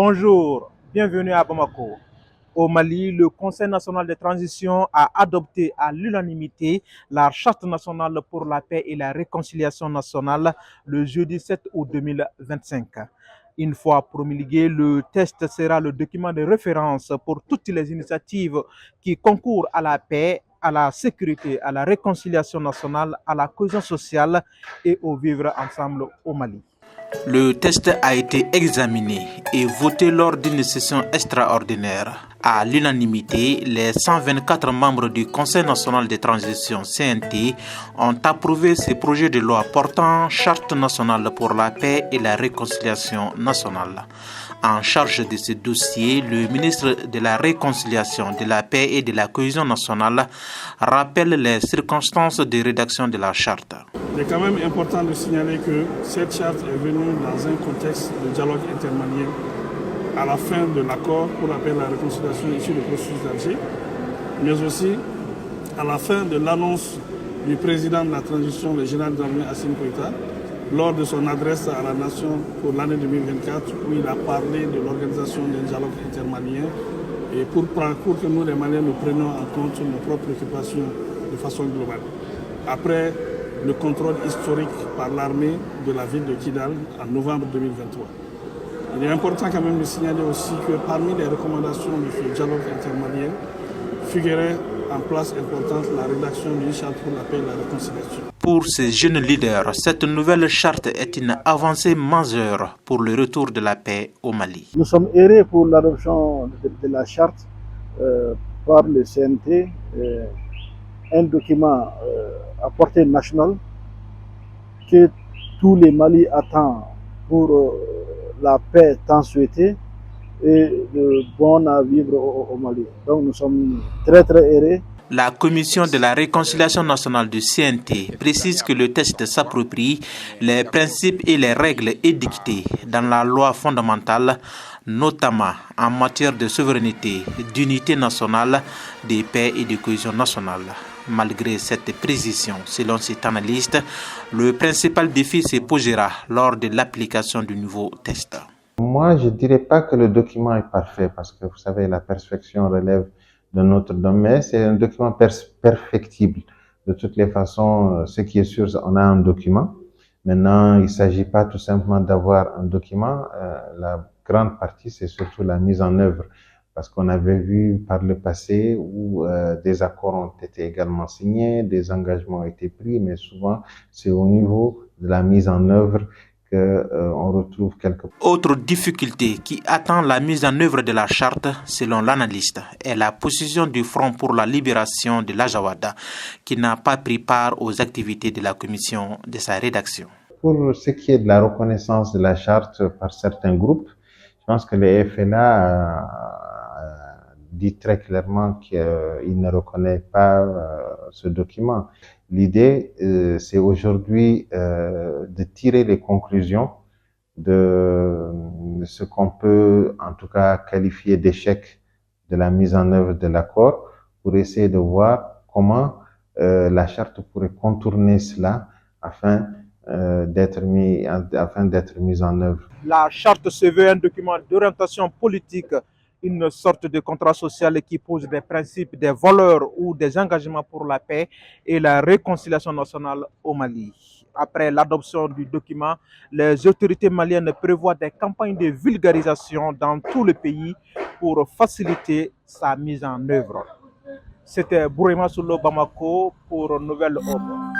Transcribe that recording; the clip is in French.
Bonjour, bienvenue à Bamako. Au Mali, le Conseil national de transition a adopté à l'unanimité la Charte nationale pour la paix et la réconciliation nationale le jeudi 7 août 2025. Une fois promulgué, le texte sera le document de référence pour toutes les initiatives qui concourent à la paix, à la sécurité, à la réconciliation nationale, à la cohésion sociale et au vivre ensemble au Mali. Le test a été examiné et voté lors d'une session extraordinaire. À l'unanimité, les 124 membres du Conseil national de transition CNT ont approuvé ce projet de loi portant Charte nationale pour la paix et la réconciliation nationale. En charge de ce dossier, le ministre de la Réconciliation, de la Paix et de la Cohésion nationale rappelle les circonstances de rédaction de la charte. Il est quand même important de signaler que cette charte est venue dans un contexte de dialogue intermalien à la fin de l'accord pour la paix et la réconciliation issu du processus d'Alger, mais aussi à la fin de l'annonce du président de la transition, le général d'armée Assimi Goïta, lors de son adresse à la nation pour l'année 2024, où il a parlé de l'organisation d'un dialogue intermalien et pour que nous, les Maliens, nous prenions en compte nos propres préoccupations de façon globale. Après le contrôle historique par l'armée de la ville de Kidal en novembre 2023. Il est important quand même de signaler aussi que parmi les recommandations de ce dialogue intermalien figurait en place importante la rédaction d'une charte pour la paix et la réconciliation. Pour ces jeunes leaders, cette nouvelle charte est une avancée majeure pour le retour de la paix au Mali. Nous sommes heureux pour l'adoption de la charte par le CNT, un document à portée nationale que tous les Mali attendent pour la paix tant souhaitée et le bon à vivre au Mali. Donc nous sommes très heureux. La Commission de la réconciliation nationale du CNT précise que le texte s'approprie les principes et les règles édictées dans la loi fondamentale, notamment en matière de souveraineté, d'unité nationale, de paix et de cohésion nationale. Malgré cette précision, selon cet analyste, le principal défi se posera lors de l'application du nouveau texte. Moi, je ne dirais pas que le document est parfait parce que, vous savez, la perfection relève de notre domaine. C'est un document perfectible. De toutes les façons, ce qui est sûr, on a un document. Maintenant, il ne s'agit pas tout simplement d'avoir un document. La grande partie, c'est surtout la mise en œuvre. Parce qu'on avait vu par le passé où des accords ont été également signés, des engagements ont été pris, mais souvent, c'est au niveau de la mise en œuvre qu'on retrouve quelques... Autre difficulté qui attend la mise en œuvre de la charte, selon l'analyste, est la position du Front pour la libération de l'Ajawada, qui n'a pas pris part aux activités de la commission de sa rédaction. Pour ce qui est de la reconnaissance de la charte par certains groupes, je pense que le FNA dit très clairement qu'il ne reconnaît pas ce document. L'idée, c'est aujourd'hui de tirer les conclusions de ce qu'on peut en tout cas qualifier d'échec de la mise en œuvre de l'accord pour essayer de voir comment la charte pourrait contourner cela afin d'être mise en œuvre. La charte se veut un document d'orientation politique, une sorte de contrat social qui pose des principes, des valeurs ou des engagements pour la paix et la réconciliation nationale au Mali. Après l'adoption du document, les autorités maliennes prévoient des campagnes de vulgarisation dans tout le pays pour faciliter sa mise en œuvre. C'était Bourema Soulo Bamako pour Nouvelle Homme.